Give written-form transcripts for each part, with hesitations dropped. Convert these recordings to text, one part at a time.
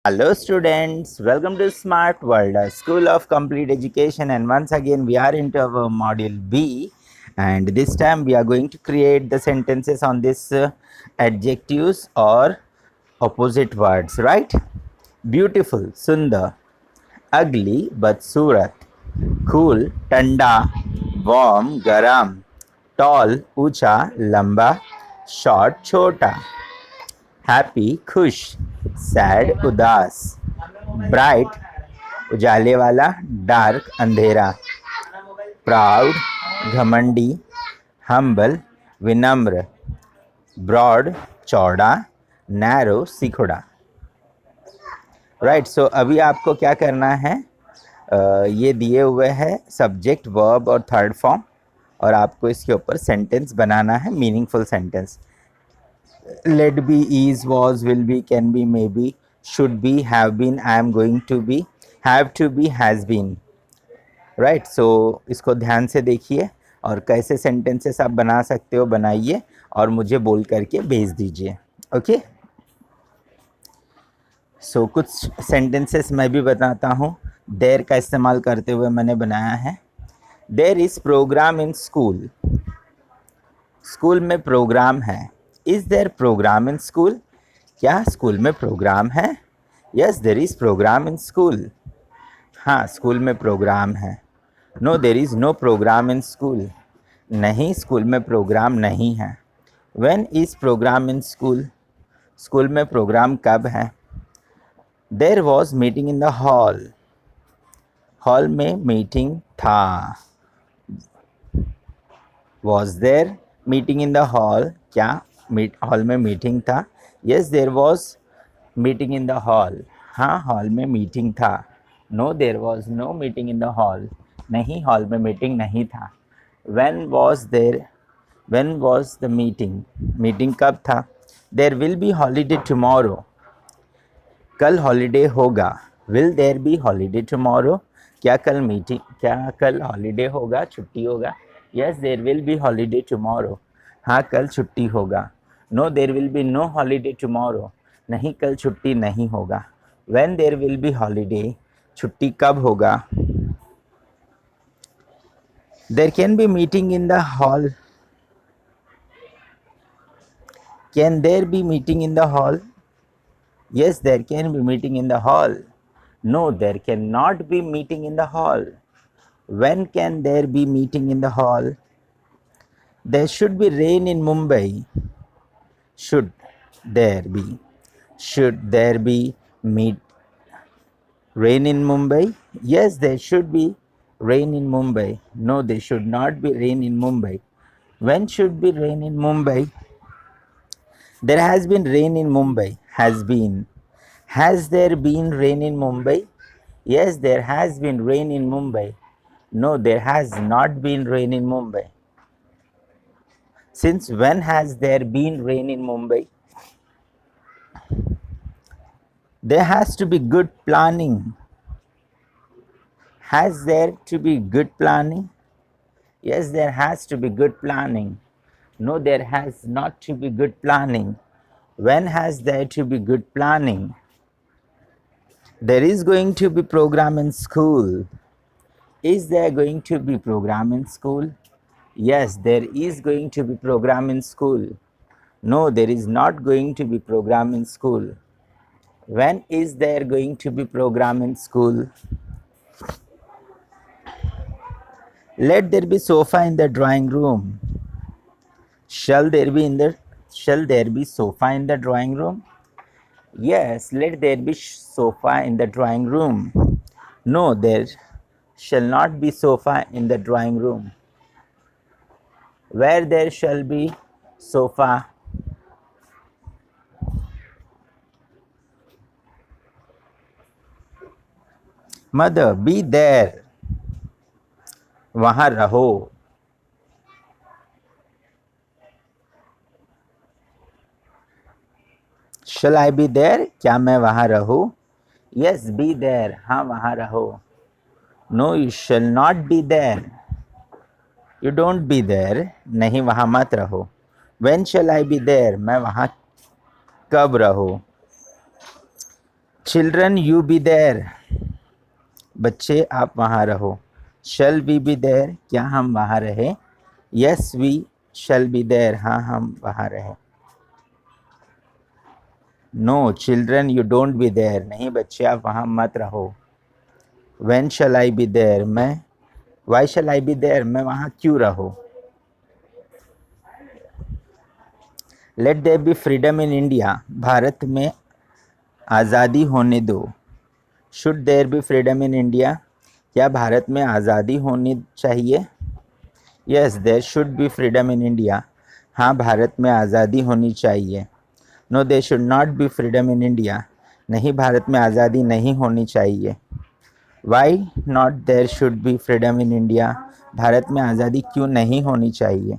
Hello students, welcome to Smart World, a school of complete education, and once again we are into our module B, and this time we are going to create the sentences on this adjectives or opposite words, right? Beautiful, Sundar; ugly but Surat; cool, Tanda; warm, Garam; tall, Ucha; lamba, short, Chota; happy खुश, sad उदास, bright उजाले वाला, dark अंधेरा, proud घमंडी, humble विनम्र, broad चौड़ा, narrow सिकुड़ा। Right, सो अभी आपको क्या करना है, ये दिए हुए है सब्जेक्ट, वर्ब और थर्ड फॉर्म, और आपको इसके ऊपर सेंटेंस बनाना है, meaningful sentence. let be, is, was, will be, can be, may be, should be, have been, I am going to be, have to be, has been. Right, so इसको ध्यान से देखिए और कैसे सेंटेंसेस आप बना सकते हो बनाइए और मुझे बोल करके भेज दीजिए। ओके, सो कुछ सेंटेंसेस मैं भी बताता हूँ। देर का इस्तेमाल करते हुए मैंने बनाया है। There is programme in school. School में प्रोग्राम है। Is there programme in school? क्या स्कूल में प्रोग्राम है? Yes, there is programme in school. हाँ, स्कूल में प्रोग्राम है। No, there is no programme in school. नहीं, स्कूल में प्रोग्राम नहीं है। When is programme in school? School में प्रोग्राम कब है? There was meeting in the hall. Hall में मीटिंग था। Was there meeting in the hall? क्या हॉल में मीटिंग था? Yes, there was meeting in the hall. हाँ, हॉल में मीटिंग था। No, there was no meeting in the hall. नहीं, hall में मीटिंग नहीं था। When was there? When was the meeting? Meeting कब था? There will be holiday tomorrow. कल हॉलीडे होगा। Will there be holiday tomorrow? क्या कल हॉलीडे होगा, छुट्टी होगा? Yes, there will be holiday tomorrow. हाँ, कल छुट्टी होगा। No, there will be no holiday tomorrow. नहीं, कल छुट्टी नहीं होगा। When there will be holiday? छुट्टी कब होगा? There can be meeting in the hall. Can there be meeting in the hall? Yes, there can be meeting in the hall. No, there cannot be meeting in the hall. When can there be meeting in the hall? There should be rain in Mumbai. Should there be? Should there be meet rain in Mumbai? Yes, there should be rain in Mumbai. No, there should not be rain in Mumbai. When should be rain in Mumbai? There has been rain in Mumbai. Has been. Has there been rain in Mumbai? Yes, there has been rain in Mumbai. No, there has not been rain in Mumbai. Since when has there been rain in Mumbai? There has to be good planning. Has there to be good planning? Yes, there has to be good planning. No, there has not to be good planning. When has there to be good planning? There is going to be program in school. Is there going to be program in school? Yes, there is going to be program in school. No, there is not going to be program in school. When is there going to be program in school? Let there be sofa in the drawing room. Shall there be sofa in the drawing room? Yes, let there be sofa in the drawing room. No, there shall not be sofa in the drawing room. Where there shall be sofa? Mother, be there. वहाँ रहो. Shall I be there? क्या मैं वहाँ रहूँ? Yes, be there. हाँ, वहाँ रहो. No, you shall not be there. You don't be there. नहीं, वहाँ मत रहो. When shall I be there? मैं वहाँ कब रहूँ? चिल्ड्रन यू बी देयर, बच्चे आप वहाँ रहो। शल वी बी देयर, क्या हम वहाँ रहे? Yes we shall be there, हाँ हम वहाँ रहे। No children you don't be there, नहीं बच्चे आप वहाँ मत रहो। When shall I be there, मैं why shall I be there, मैं वहाँ क्यों रहूँ? Let there be freedom in India, Bharat में आज़ादी होने दो। Should there be freedom in India, क्या भारत में आज़ादी होनी चाहिए? Yes there should be freedom in India, हाँ भारत में आज़ादी होनी चाहिए। No there should not be freedom in India, नहीं भारत में आज़ादी नहीं होनी चाहिए। Why not there should be freedom in India, Bharat में आज़ादी क्यों नहीं होनी चाहिए?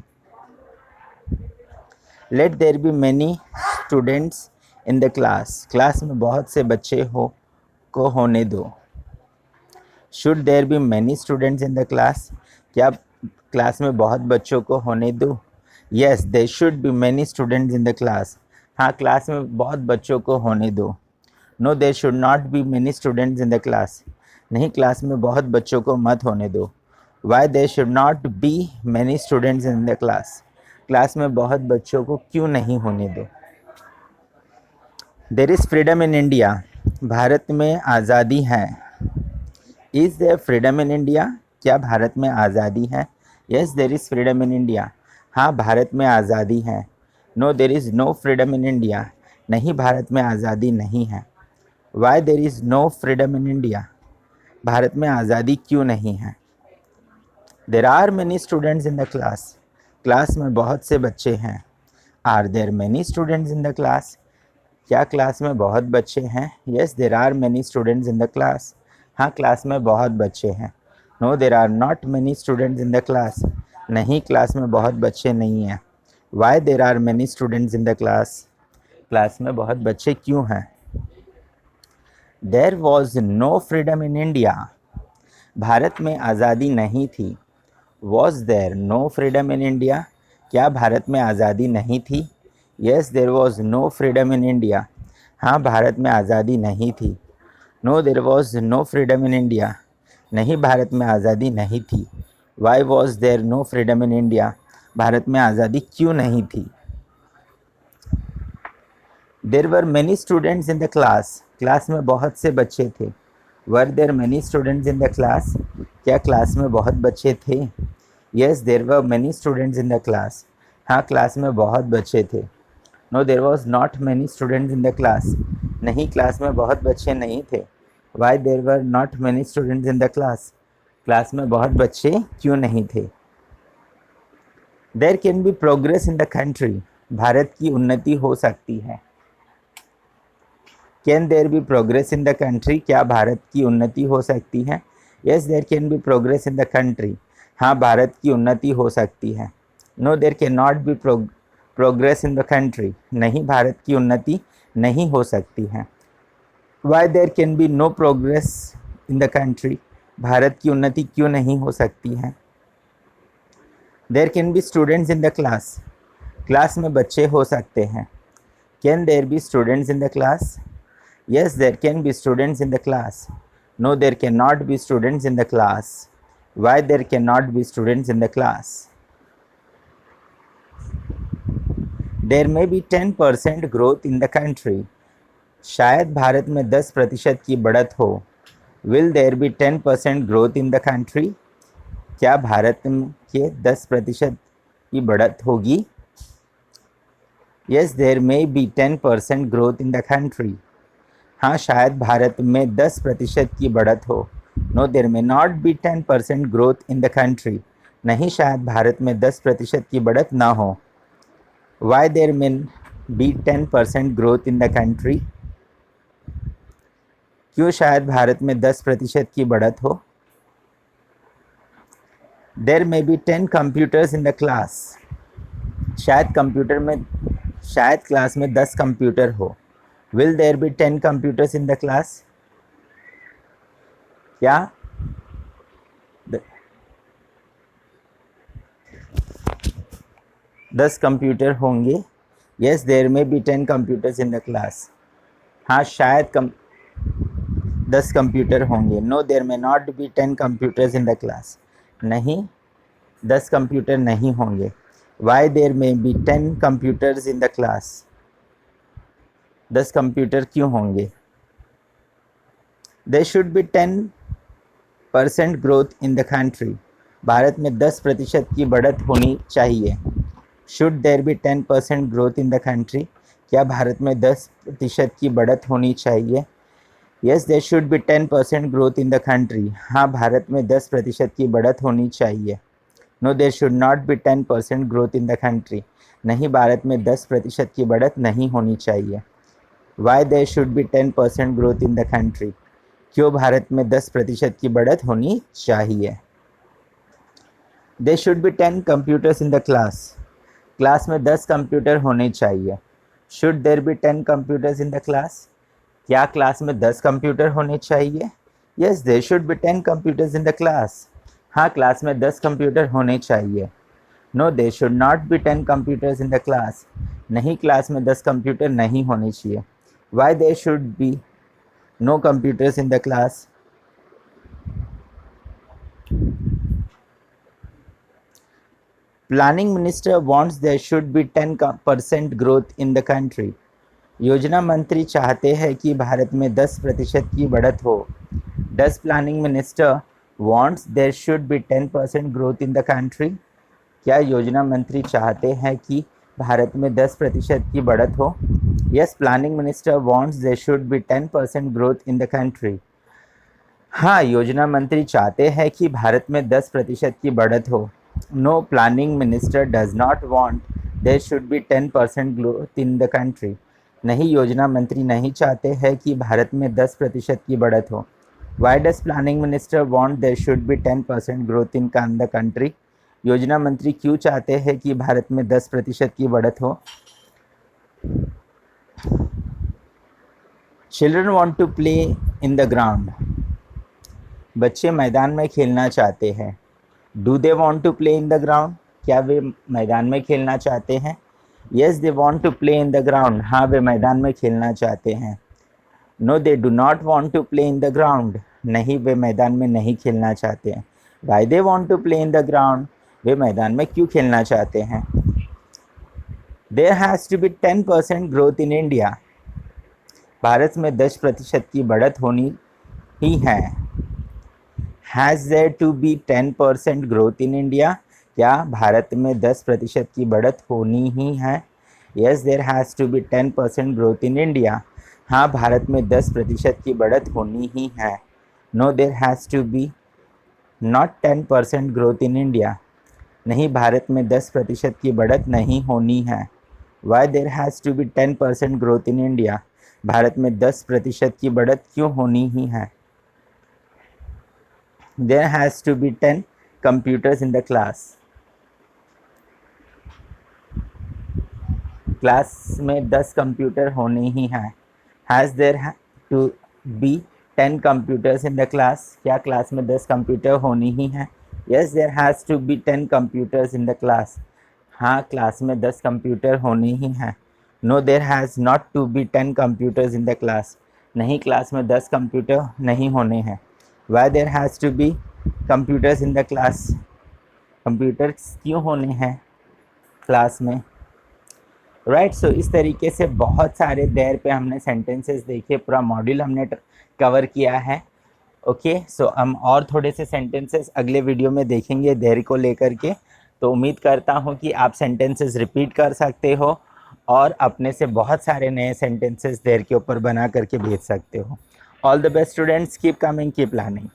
Let there be many students in the class, class में बहुत से बच्चे को होने दो। Should there be many students in the class, क्या क्लास में बहुत बच्चों को होने दो? Yes there should be many students in the class, हाँ क्लास में बहुत बच्चों को होने दो। No there should not be many students in the class, नहीं क्लास में बहुत बच्चों को मत होने दो। Why there should not be many students in the class, class में बहुत बच्चों को क्यों नहीं होने दो। There is freedom in India, Bharat में आज़ादी है। Is there freedom in India, क्या भारत में आज़ादी है? Yes there is freedom in India, हाँ भारत में आज़ादी है। No there is no freedom in India, नहीं भारत में आज़ादी नहीं है। Why there is no freedom in India, Bharat में आज़ादी क्यों नहीं है? There are many students in the class, class में बहुत से बच्चे हैं। Are there many students in the class, क्या क्लास में बहुत बच्चे हैं? Yes there are many students in the class, हाँ क्लास में बहुत बच्चे हैं। No there are not many students in the class, नहीं क्लास में बहुत बच्चे नहीं हैं। Why there are many students in the class, class में बहुत बच्चे क्यों हैं? There was no freedom in India, Bharat में आज़ादी नहीं थी। Was there no freedom in India, क्या भारत में आज़ादी नहीं थी? Yes there was no freedom in India, हाँ भारत में आज़ादी नहीं थी। No there was no freedom in India, नहीं भारत में आज़ादी नहीं थी। Why was there no freedom in India, Bharat में आज़ादी क्यों नहीं थी? There were many students in the class, class में बहुत से बच्चे थे। Were there many students in the class, क्या क्लास में बहुत बच्चे थे? Yes there were many students in the class, हाँ क्लास में बहुत बच्चे थे। No there was not many students in the class, नहीं क्लास में बहुत बच्चे नहीं थे। Why there were not many students in the class, class में बहुत बच्चे क्यों नहीं थे? There can be progress in the country, Bharat की उन्नति हो सकती है। Can there be progress in the country, क्या भारत की उन्नति हो सकती है? Yes there can be progress in the country, हाँ भारत की उन्नति हो सकती है। No there can not be progress in the country, नहीं भारत की उन्नति नहीं हो सकती है। Why there can be no progress in the country, Bharat की उन्नति क्यों नहीं हो सकती है? There can be students in the class, class में बच्चे हो सकते हैं। Can there be students in the class? Yes there can be students in the class. No there can not be students in the class. Why there can not be students in the class? There may be 10% growth in the country, शायद भारत में 10% की बढ़त हो। Will there be 10% growth in the country, क्या भारत के 10% की बढ़त होगी? Yes there may be 10% growth in the country, हाँ शायद भारत में 10% की बढ़त हो। No there may not be 10% growth in the country, नहीं शायद भारत में 10% की बढ़त ना हो। Why there may be 10% growth in the country, क्यों शायद भारत में 10% की बढ़त हो। There may be 10 computers in the class, शायद क्लास में 10 कंप्यूटर हो। Will there be 10 computers in the class, क्या 10 कंप्यूटर होंगे? Yes there may be 10 computers in the class, हाँ शायद 10 कंप्यूटर होंगे। No there may not be 10 computers in the class, नहीं 10 computer नहीं होंगे। Why there may be 10 computers in the class, 10 computer क्यों होंगे। There should be 10% growth in the country, Bharat में 10% की बढ़त होनी चाहिए। Should there be 10% growth in the country, क्या भारत में 10% की बढ़त होनी चाहिए। Yes there should be 10% growth in the country, हाँ भारत में 10% की बढ़त होनी चाहिए। No there should not be 10% growth in the country, नहीं भारत में 10% की बढ़त नहीं होनी चाहिए। Why there should be 10% growth in the country, क्यों भारत में 10% की बढ़त होनी चाहिए। There should be 10 computers in the class, class में 10 कंप्यूटर होने चाहिए। Should there be 10 computers in the class, क्या क्लास में 10 कंप्यूटर होने चाहिए। Yes there should be 10 computers in the class, हाँ क्लास में 10 कंप्यूटर होने चाहिए। No there should not be 10 computers in the class, नहीं क्लास में 10 कंप्यूटर नहीं होने चाहिए। Why there should be no computers in the class, planning minister wants there should be 10% growth in the country, योजना मंत्री चाहते हैं कि भारत में 10% की बढ़त हो। Does planning minister wants there should be 10% growth in the country, क्या योजना मंत्री चाहते हैं कि भारत में 10% की बढ़त हो। Yes planning minister wants there should be 10% growth in the country, हाँ योजना मंत्री चाहते हैं कि भारत में 10% की बढ़त हो। No planning minister does not want there should be 10% growth in the country, नहीं योजना मंत्री नहीं चाहते हैं कि भारत में 10% की बढ़त हो। Why does planning minister want there should be 10% growth in the country, योजना मंत्री क्यों चाहते हैं कि भारत में 10% की बढ़त हो। Children want to play in the ground, बच्चे मैदान में खेलना चाहते हैं। Do they want to play in the ground, क्या वे मैदान में खेलना चाहते हैं। Yes they want to play in the ground, हाँ वे मैदान में खेलना चाहते हैं। No they do not want to play in the ground, नहीं वे मैदान में नहीं खेलना चाहते हैं। Why they want to play in the ground, वे मैदान में क्यों खेलना चाहते हैं। There has to be 10% growth in India, Bharat में 10% की बढ़त होनी ही है। Has there to be 10% growth in India, क्या भारत में 10% की बढ़त होनी ही है। Yes there has to be 10% growth in India, हाँ भारत में 10% की बढ़त होनी ही है। No there has to be not 10% growth in India, नहीं भारत में 10% की बढ़त नहीं होनी है। Why there has to be 10% growth in India, Bharat में 10% की बढ़त क्यों होनी ही है। There has to be 10 computers in the class, class में 10 कंप्यूटर होने ही हैं। Has there to be 10 computers in the class, क्या क्लास में 10 कंप्यूटर होनी ही हैं। Yes there has to be 10 computers in the class, हाँ क्लास में 10 कंप्यूटर होने ही हैं। No there has not to be 10 computers in the class, नहीं class में 10 कंप्यूटर नहीं होने हैं। Why there has to be computers in the class, computers क्यों होने हैं क्लास में। राइट सो इस तरीके से बहुत सारे देयर पे हमने सेंटेंसेस देखे, पूरा मॉड्यूल हमने कवर किया है। ओके सो हम और थोड़े से सेंटेंसेस अगले वीडियो में देखेंगे देयर को लेकर के। तो उम्मीद करता हूँ कि आप सेंटेंसेस रिपीट कर सकते हो और अपने से बहुत सारे नए सेंटेंसेस देयर के ऊपर बना करके भेज सकते हो। All the best students, keep coming, keep learning.